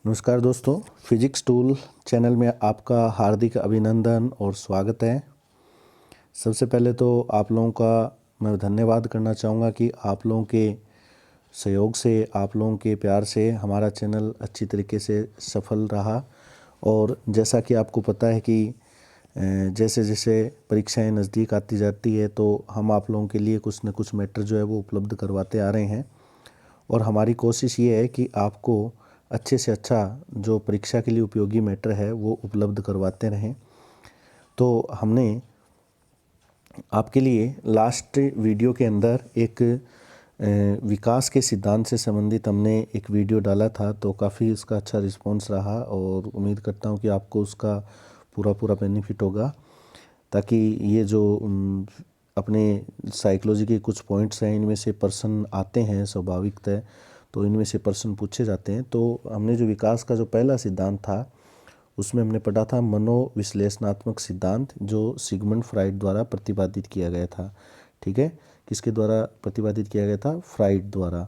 नमस्कार दोस्तों, physics tool channel में आपका हार्दिक अभिनंदन और स्वागत है। सबसे पहले तो आप लोगों का मैं धन्यवाद करना चाहूँगा कि आप लोगों के सहयोग से, आप लोगों के प्यार से हमारा चैनल अच्छी तरीके से सफल रहा। और जैसा कि आपको पता है कि जैसे जैसे परीक्षाएं नज़दीक आती जाती है तो हम आप लोगों के लिए कुछ न कुछ मैटर जो है वो उपलब्ध करवाते आ रहे हैं। और हमारी कोशिश ये है कि आपको अच्छे से अच्छा जो परीक्षा के लिए उपयोगी मैटर है वो उपलब्ध करवाते रहें। तो हमने आपके लिए लास्ट वीडियो के अंदर एक विकास के सिद्धांत से संबंधित हमने एक वीडियो डाला था, तो काफ़ी उसका अच्छा रिस्पांस रहा और उम्मीद करता हूँ कि आपको उसका पूरा पूरा बेनिफिट होगा, ताकि ये जो अपने साइकोलॉजी के कुछ पॉइंट्स हैं इनमें से प्रश्न आते हैं स्वाभाविकतः, तो इनमें से प्रश्न पूछे जाते हैं। तो हमने जो विकास का जो पहला सिद्धांत था उसमें हमने पढ़ा था मनोविश्लेषणात्मक सिद्धांत, जो सिगमंड फ्राइड द्वारा प्रतिपादित किया गया था। ठीक है, किसके द्वारा प्रतिपादित किया गया था? फ्राइड द्वारा।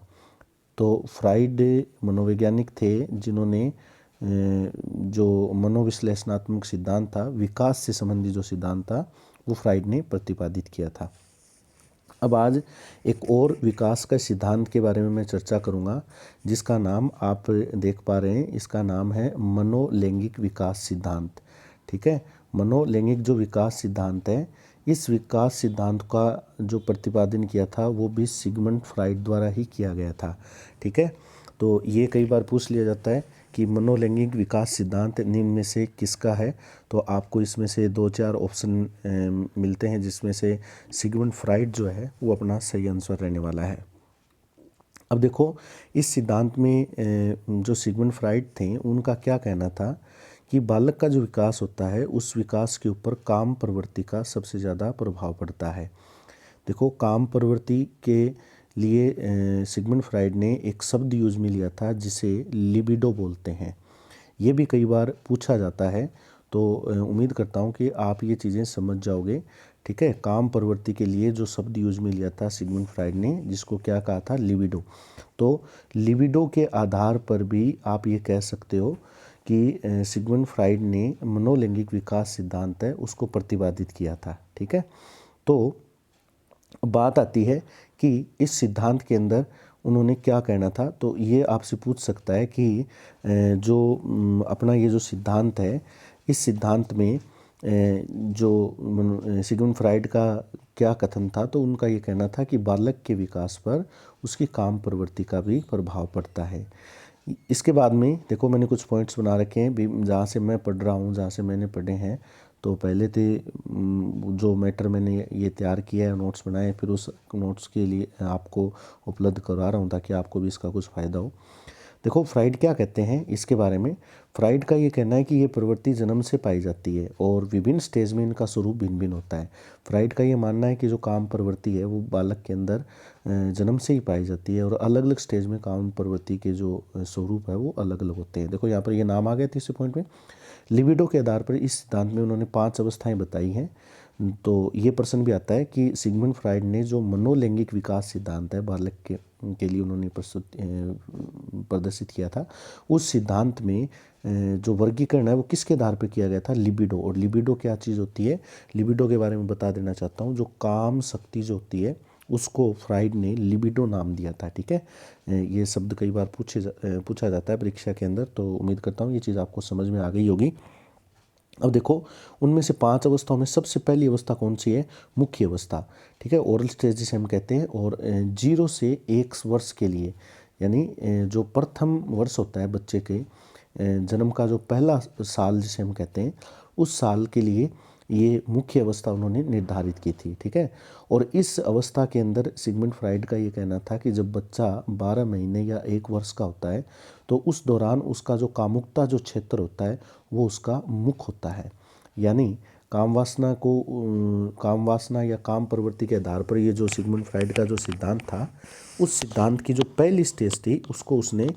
तो फ्राइड मनोवैज्ञानिक थे जिन्होंने जो मनोविश्लेषणात्मक सिद्धांत था, विकास से संबंधित जो सिद्धांत था वो फ्राइड ने प्रतिपादित किया था। अब आज एक और विकास का सिद्धांत के बारे में मैं चर्चा करूंगा, जिसका नाम आप देख पा रहे हैं। इसका नाम है मनोलैंगिक विकास सिद्धांत। ठीक है, मनोलैंगिक जो विकास सिद्धांत है, इस विकास सिद्धांत का जो प्रतिपादन किया था वो भी सिगमंड फ्राइड द्वारा ही किया गया था। ठीक है, तो ये कई बार पूछ लिया जाता है कि मनोलैंगिक विकास सिद्धांत निम्न में से किसका है। तो आपको इसमें से 2-4 ऑप्शन मिलते हैं, जिसमें से सिगमंड फ्राइड जो है वो अपना सही आंसर रहने वाला है। अब देखो, इस सिद्धांत में जो सिगमंड फ्राइड थे उनका क्या कहना था कि बालक का जो विकास होता है उस विकास के ऊपर काम प्रवृत्ति का सबसे ज़्यादा प्रभाव पड़ता है। देखो, काम प्रवृत्ति के लिए सिगमंड फ्राइड ने एक शब्द यूज में लिया था जिसे लिबिडो बोलते हैं। ये भी कई बार पूछा जाता है, तो उम्मीद करता हूँ कि आप ये चीज़ें समझ जाओगे। ठीक है, काम प्रवृत्ति के लिए जो शब्द यूज में लिया था सिगमंड फ्राइड ने, जिसको क्या कहा था? लिबिडो। तो लिबिडो के आधार पर भी आप ये कह सकते हो कि सिगमंड फ्राइड ने मनोलैंगिक विकास सिद्धांत है उसको प्रतिपादित किया था। ठीक है, तो बात आती है कि इस सिद्धांत के अंदर उन्होंने क्या कहना था। तो ये आपसे पूछ सकता है कि जो अपना ये जो सिद्धांत है, इस सिद्धांत में जो सिगमंड फ्राइड का क्या कथन था। तो उनका ये कहना था कि बालक के विकास पर उसकी काम प्रवृत्ति का भी प्रभाव पड़ता है। इसके बाद में देखो, मैंने कुछ पॉइंट्स बना रखे हैं जहाँ से मैं पढ़ रहा हूँ, जहाँ से मैंने पढ़े हैं। तो पहले थे जो मैटर मैंने ये तैयार किया है, नोट्स बनाए, फिर उस नोट्स के लिए आपको उपलब्ध करवा रहा हूँ ताकि आपको भी इसका कुछ फ़ायदा हो। देखो, फ्राइड क्या कहते हैं इसके बारे में। फ्राइड का ये कहना है कि ये प्रवृत्ति जन्म से पाई जाती है और विभिन्न स्टेज में इनका स्वरूप भिन्न भिन्न होता है। फ्राइड का ये मानना है कि जो काम प्रवृत्ति है वो बालक के अंदर जन्म से ही पाई जाती है और अलग अलग स्टेज में काम प्रवृत्ति के जो स्वरूप है वो अलग अलग होते हैं। देखो, यहाँ पर ये नाम आ गया तीसरे पॉइंट में। लिबिडो के आधार पर इस सिद्धांत में उन्होंने 5 अवस्थाएं बताई हैं। तो ये प्रश्न भी आता है कि सिगमंड फ्राइड ने जो मनोलैंगिक विकास सिद्धांत है बालक के लिए उन्होंने प्रदर्शित किया था, उस सिद्धांत में जो वर्गीकरण है वो किसके आधार पर किया गया था? लिबिडो। और लिबिडो क्या चीज़ होती है, लिबिडो के बारे में बता देना चाहता हूँ। जो काम शक्ति जो होती है उसको फ्राइड ने लिबिडो नाम दिया था। ठीक है, ये शब्द कई बार पूछा जाता है परीक्षा के अंदर, तो उम्मीद करता हूँ ये चीज़ आपको समझ में आ गई होगी। अब देखो, उनमें से 5 अवस्थाओं में सबसे पहली अवस्था कौन सी है? मुख्य अवस्था। ठीक है, ओरल स्टेज जिसे हम कहते हैं। और 0 से 1 वर्ष के लिए, यानी जो प्रथम वर्ष होता है बच्चे के जन्म का जो पहला साल जिसे हम कहते हैं, उस साल के लिए ये मुख्य अवस्था उन्होंने निर्धारित की थी। ठीक है, और इस अवस्था के अंदर सिगमंड फ्राइड का ये कहना था कि जब बच्चा 12 महीने या 1 वर्ष का होता है तो उस दौरान उसका जो कामुकता जो क्षेत्र होता है वो उसका मुख होता है। यानी काम वासना या काम प्रवृत्ति के आधार पर ये जो सिगमंड फ्राइड का जो सिद्धांत था, उस सिद्धांत की जो पहली स्टेज थी उसको उसने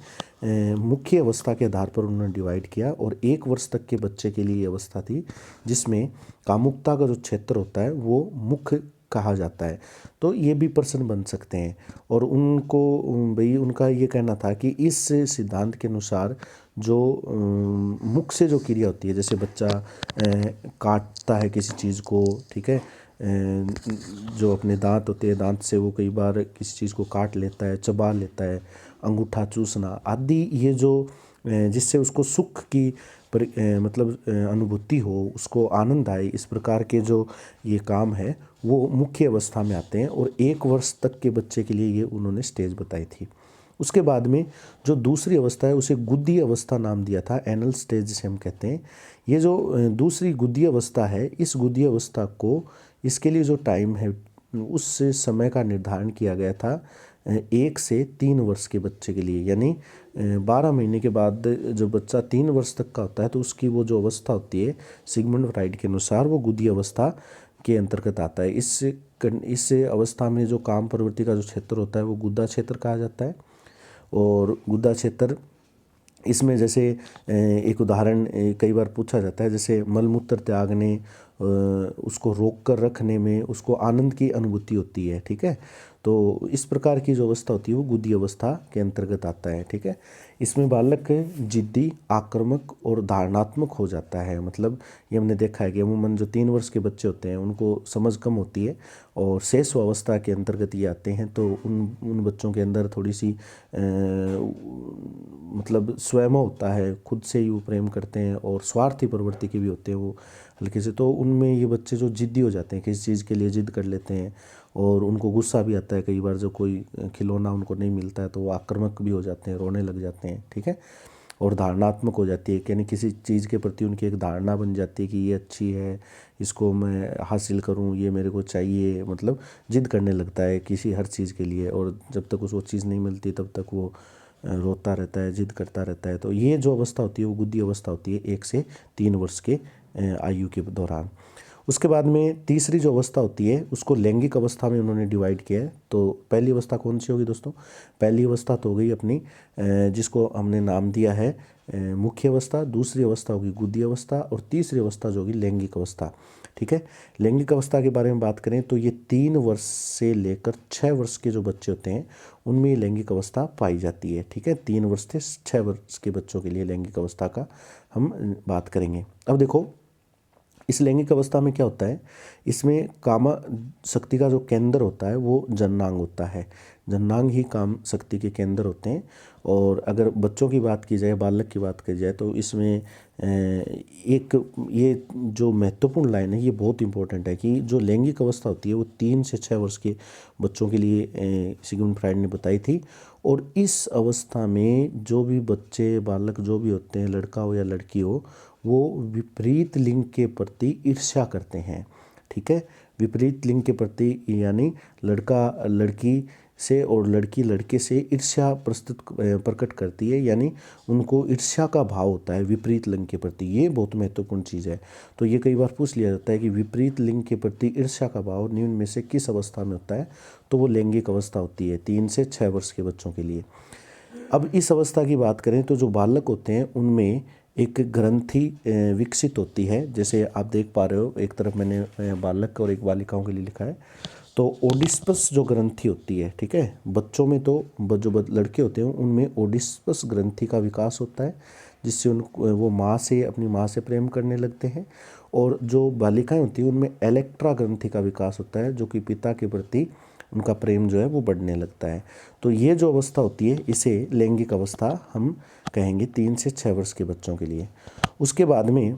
मुख्य अवस्था के आधार पर उन्होंने डिवाइड किया। और 1 वर्ष तक के बच्चे के लिए ये अवस्था थी जिसमें कामुकता का जो क्षेत्र होता है वो मुख कहा जाता है। तो ये भी प्रश्न बन सकते हैं। और उनको भाई उनका ये कहना था कि इस सिद्धांत के अनुसार जो मुख से जो क्रिया होती है, जैसे बच्चा काटता है किसी चीज़ को, ठीक है, जो अपने दांत होते हैं, दांत से वो कई बार किसी चीज़ को काट लेता है, चबा लेता है, अंगूठा चूसना आदि, ये जो जिससे उसको सुख की मतलब अनुभूति हो, उसको आनंद आए, इस प्रकार के जो ये काम है वो मुख्य अवस्था में आते हैं। और 1 वर्ष तक के बच्चे के लिए ये उन्होंने स्टेज बताई थी। उसके बाद में जो दूसरी अवस्था है उसे गुद्दी अवस्था नाम दिया था, एनल स्टेज जिसे हम कहते हैं। ये जो दूसरी गुद्दी अवस्था है, इस गुद्दी अवस्था को, इसके लिए जो टाइम है उस समय का निर्धारण किया गया था 1 से 3 वर्ष के बच्चे के लिए, यानी 12 महीने के बाद जब बच्चा 3 वर्ष तक का होता है तो उसकी वो जो अवस्था होती है सिगमंड फ्राइड के अनुसार वो गुद्दी अवस्था के अंतर्गत आता है। इस अवस्था में जो काम प्रवृत्ति का जो क्षेत्र होता है वो गुद्दा क्षेत्र कहा जाता है। और गुद्दा क्षेत्र, इसमें जैसे एक उदाहरण कई बार पूछा जाता है, जैसे मलमूत्र त्यागने, उसको रोक कर रखने में उसको आनंद की अनुभूति होती है, ठीक है। तो इस प्रकार की जो अवस्था होती है वो गुद्दी अवस्था के अंतर्गत आता है, ठीक है। इसमें बालक जिद्दी, आक्रामक और धारणात्मक हो जाता है। मतलब ये हमने देखा है कि अमूमन जो 3 वर्ष के बच्चे होते हैं उनको समझ कम होती है और शेष अवस्था के अंतर्गत ये आते हैं, तो उन बच्चों के अंदर थोड़ी सी मतलब स्वयं होता है, खुद से ही वो प्रेम करते हैं और स्वार्थी प्रवृत्ति के भी होते हैं वो हल्के से। तो उनमें ये बच्चे जो जिद्दी हो जाते हैं, किसी चीज़ के लिए जिद कर लेते हैं और उनको गुस्सा भी आता है कई बार, जो कोई खिलौना उनको नहीं मिलता है तो वो आक्रामक भी हो जाते हैं, रोने लग जाते हैं, ठीक है। और धारणात्मक हो जाती है, यानी किसी चीज़ के प्रति उनकी एक धारणा बन जाती है कि ये अच्छी है, इसको मैं हासिल करूं, ये मेरे को चाहिए, मतलब जिद करने लगता है किसी हर चीज़ के लिए। और जब तक उसको चीज़ नहीं मिलती तब तक वो रोता रहता है, जिद करता रहता है। तो ये जो अवस्था होती है वो गुद्दी अवस्था होती है 1 से 3 वर्ष के आयु के दौरान। उसके बाद में तीसरी जो अवस्था होती है उसको लैंगिक अवस्था में उन्होंने डिवाइड किया है। तो पहली अवस्था कौन सी होगी दोस्तों? पहली अवस्था तो हो गई अपनी जिसको हमने नाम दिया है मुख्य अवस्था, दूसरी अवस्था होगी गुद्दी अवस्था और तीसरी अवस्था जो होगी लैंगिक अवस्था, ठीक है। लैंगिक अवस्था के बारे में बात करें तो ये 3 वर्ष से लेकर 6 वर्ष के जो बच्चे होते हैं उनमें ये लैंगिक अवस्था पाई जाती है, ठीक है। 3 वर्ष से 6 वर्ष के बच्चों के लिए लैंगिक अवस्था का हम बात करेंगे। अब देखो इस लैंगिक अवस्था में क्या होता है, इसमें काम शक्ति का जो केंद्र होता है वो जननांग होता है। जननांग ही काम शक्ति के केंद्र होते हैं। और अगर बच्चों की बात की जाए, बालक की बात की जाए, तो इसमें एक ये जो महत्वपूर्ण लाइन है ये बहुत इंपॉर्टेंट है कि जो लैंगिक अवस्था होती है वो 3 से 6 वर्ष के बच्चों के लिए सिगमंड फ्राइड ने बताई थी। और इस अवस्था में जो भी बच्चे, बालक जो भी होते हैं, लड़का हो या लड़की हो, वो विपरीत लिंग के प्रति ईर्ष्या करते हैं, ठीक है। विपरीत लिंग के प्रति यानी लड़का लड़की से और लड़की लड़के से ईर्ष्या प्रकट करती है, यानी उनको ईर्ष्या का भाव होता है विपरीत लिंग के प्रति। ये बहुत महत्वपूर्ण चीज़ है। तो ये कई बार पूछ लिया जाता है कि विपरीत लिंग के प्रति ईर्ष्या का भाव निम्न में से किस अवस्था में होता है, तो वो लैंगिक अवस्था होती है 3 से 6 वर्ष के बच्चों के लिए। अब इस अवस्था की बात करें तो जो बालक होते हैं उनमें एक ग्रंथि विकसित होती है। जैसे आप देख पा रहे हो, एक तरफ मैंने बालक और एक बालिकाओं के लिए लिखा है। तो ओडिस्पस जो ग्रंथि होती है, ठीक है, बच्चों में तो जो लड़के होते हैं उनमें ओडिस्पस ग्रंथि का विकास होता है, जिससे वो माँ से, अपनी माँ से प्रेम करने लगते हैं। और जो बालिकाएं होती हैं उनमें इलेक्ट्रा ग्रंथि का विकास होता है, जो कि पिता के प्रति उनका प्रेम जो है वो बढ़ने लगता है। तो ये जो अवस्था होती है इसे लैंगिक अवस्था हम कहेंगे 3 से 6 वर्ष के बच्चों के लिए। उसके बाद में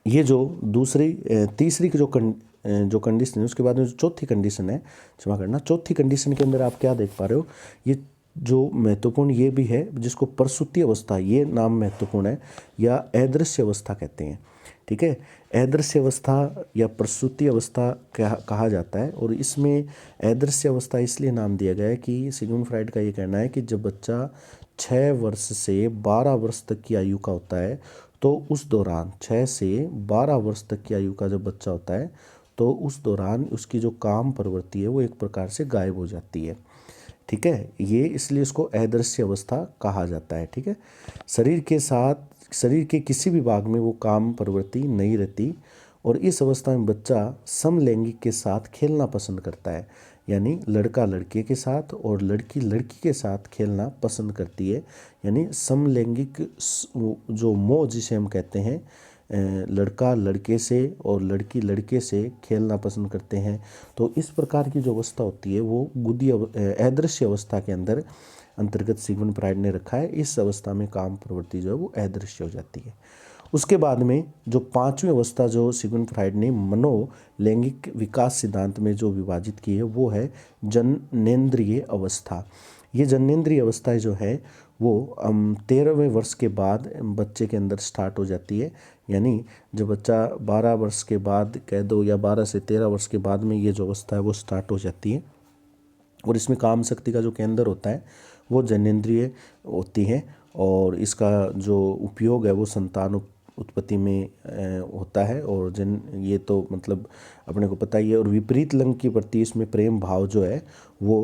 ये जो तीसरी की जो कंडीशन है, उसके बाद में जो चौथी कंडीशन है, क्षमा करना, चौथी कंडीशन के अंदर आप क्या देख पा रहे हो, ये जो महत्वपूर्ण ये भी है जिसको प्रसूति अवस्था, ये नाम महत्वपूर्ण है, या अदृश्य अवस्था कहते हैं, ठीक है। अदृश्य अवस्था या प्रसूति अवस्था कहा जाता है। और इसमें अदृश्य अवस्था इसलिए नाम दिया गया है कि सिगमंड फ्राइड का ये कहना है कि जब बच्चा 6 वर्ष से 12 वर्ष तक की आयु का होता है, तो उस दौरान 6 से 12 वर्ष तक की आयु का जब बच्चा होता है तो उस दौरान उसकी जो काम प्रवृत्ति है वो एक प्रकार से गायब हो जाती है, ठीक है। ये इसलिए इसको अदृश्य अवस्था कहा जाता है, ठीक है। शरीर के किसी भी भाग में वो काम प्रवृत्ति नहीं रहती। और इस अवस्था में बच्चा समलैंगिक के साथ खेलना पसंद करता है, यानी लड़का लड़के के साथ और लड़की लड़की के साथ खेलना पसंद करती है। यानी समलैंगिक जो मोह जिसे हम कहते हैं, लड़का लड़के से और लड़की लड़के से खेलना पसंद करते हैं। तो इस प्रकार की जो अवस्था होती है वो गुदी अदृश्य अवस्था के अंतर्गत सिगमंड फ्राइड ने रखा है। इस अवस्था में काम प्रवृत्ति जो है वो अदृश्य हो जाती है। उसके बाद में जो पांचवी अवस्था जो सिगमंड फ्राइड ने मनोलैंगिक विकास सिद्धांत में जो विभाजित की है वो है जननेंद्रिय अवस्था। ये जननेंद्रिय अवस्था जो है वो 13वें वर्ष के बाद बच्चे के अंदर स्टार्ट हो जाती है। यानी जब बच्चा 12 वर्ष के बाद कह दो या 12 से 13 वर्ष के बाद में ये जो अवस्था है वो स्टार्ट हो जाती है। और इसमें काम शक्ति का जो केंद्र होता है वो जननेंद्रिय होती है और इसका जो उपयोग है वो संतान उत्पत्ति में होता है। और ये तो मतलब अपने को पता ही है। और विपरीत लिंग के प्रति इसमें प्रेम भाव जो है वो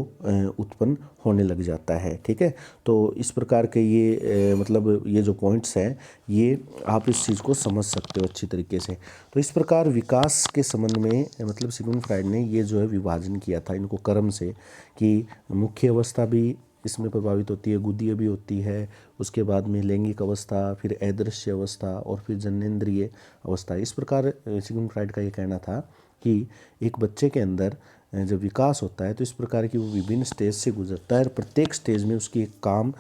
उत्पन्न होने लग जाता है। ठीक है, तो इस प्रकार के ये मतलब ये जो पॉइंट्स हैं ये आप इस चीज़ को समझ सकते हो अच्छी तरीके से। तो इस प्रकार विकास के संबंध में मतलब सिगमंड फ्राइड ने ये जो है विभाजन किया था इनको क्रम से, कि मुख्य अवस्था भी इसमें प्रभावित होती है, गुदीय भी होती है, उसके बाद में लैंगिक अवस्था, फिर अदृश्य अवस्था और फिर जननेंद्रिय अवस्था। इस प्रकार सिगमंड फ्राइड का ये कहना था कि एक बच्चे के अंदर जब विकास होता है तो इस प्रकार की वो विभिन्न स्टेज से गुजरता है और प्रत्येक स्टेज में उसकी एक काम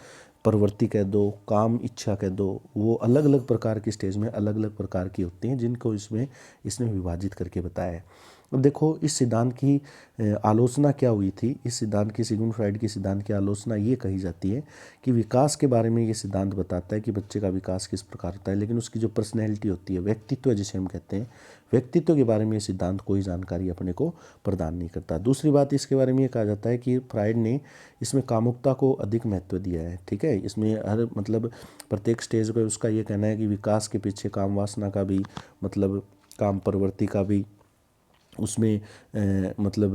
प्रवृत्ति कह दो, काम इच्छा कह दो, वो अलग अलग प्रकार की स्टेज में अलग अलग प्रकार की होती हैं जिनको इसने विभाजित करके बताया है। अब देखो इस सिद्धांत की आलोचना क्या हुई थी। इस सिद्धांत की सिगमंड फ्राइड की सिद्धांत की आलोचना ये कही जाती है कि विकास के बारे में ये सिद्धांत बताता है कि बच्चे का विकास किस प्रकार होता है, लेकिन उसकी जो पर्सनैलिटी होती है, व्यक्तित्व जिसे हम कहते हैं, व्यक्तित्व के बारे में ये सिद्धांत कोई जानकारी अपने को प्रदान नहीं करता। दूसरी बात इसके बारे में ये कहा जाता है कि फ्राइड ने इसमें कामुकता को अधिक महत्व दिया है। ठीक है, इसमें हर मतलब प्रत्येक स्टेज पर उसका ये कहना है कि विकास के पीछे काम वासना का भी मतलब काम प्रवृत्ति का भी उसमें मतलब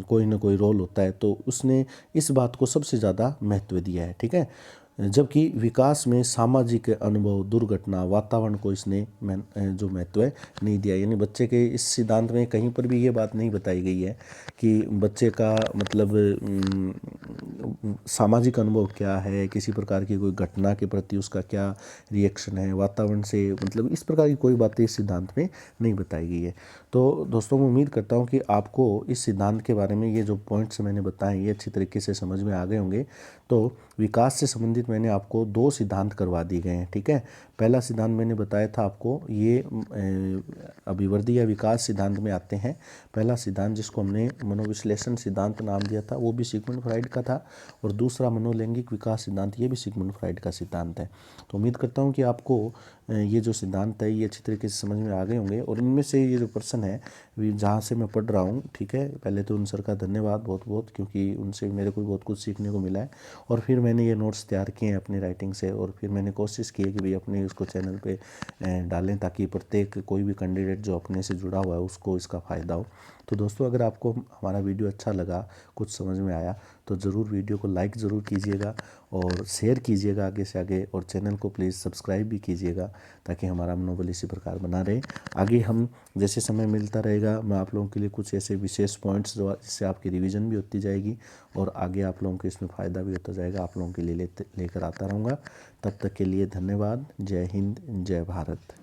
कोई ना कोई रोल होता है। तो उसने इस बात को सबसे ज़्यादा महत्व दिया है। ठीक है, जबकि विकास में सामाजिक अनुभव, दुर्घटना, वातावरण को इसने जो महत्व है नहीं दिया। यानी बच्चे के इस सिद्धांत में कहीं पर भी ये बात नहीं बताई गई है कि बच्चे का मतलब सामाजिक अनुभव क्या है, किसी प्रकार की कोई घटना के प्रति उसका क्या रिएक्शन है, वातावरण से मतलब इस प्रकार की कोई बातें इस सिद्धांत में नहीं बताई गई है। तो दोस्तों मैं उम्मीद करता हूँ कि आपको इस सिद्धांत के बारे में ये जो पॉइंट्स मैंने बताए ये अच्छी तरीके से समझ में आ गए होंगे। तो विकास से संबंधित मैंने आपको 2 सिद्धांत करवा दिए गए हैं। ठीक है, पहला सिद्धांत मैंने बताया था आपको, ये अभिवृद्धि या विकास सिद्धांत में आते हैं। पहला सिद्धांत जिसको हमने मनोविश्लेषण सिद्धांत नाम दिया था वो भी सिगमंड फ्राइड का था, और दूसरा मनोलैंगिक विकास सिद्धांत ये भी सिगमंड फ्राइड का सिद्धांत है। तो उम्मीद करता हूँ कि आपको ये जो सिद्धांत है ये अच्छी तरीके से समझ में आ गए होंगे। और इनमें से ये जो पर्सन है जहाँ से मैं पढ़ रहा हूँ, ठीक है, पहले तो उन सर का धन्यवाद बहुत बहुत, क्योंकि उनसे मेरे को बहुत कुछ सीखने को मिला है। और फिर मैंने ये नोट्स तैयार किए हैं अपनी राइटिंग से, और फिर मैंने कोशिश की है कि भाई अपने उसको चैनल पे डालें ताकि प्रत्येक कोई भी कैंडिडेट जो अपने से जुड़ा हुआ है उसको इसका फ़ायदा हो। तो दोस्तों अगर आपको हमारा वीडियो अच्छा लगा, कुछ समझ में आया, तो ज़रूर वीडियो को लाइक ज़रूर कीजिएगा और शेयर कीजिएगा आगे से आगे, और चैनल को प्लीज़ सब्सक्राइब भी कीजिएगा ताकि हमारा मनोबल इसी प्रकार बना रहे। आगे हम जैसे समय मिलता रहेगा मैं आप लोगों के लिए कुछ ऐसे विशेष पॉइंट्स जो जिससे आपकी रिवीजन भी होती जाएगी और आगे आप लोगों को इसमें फ़ायदा भी होता जाएगा, आप लोगों के लिए लेकर आता रहूँगा। तब तक के लिए धन्यवाद। जय हिंद, जय भारत।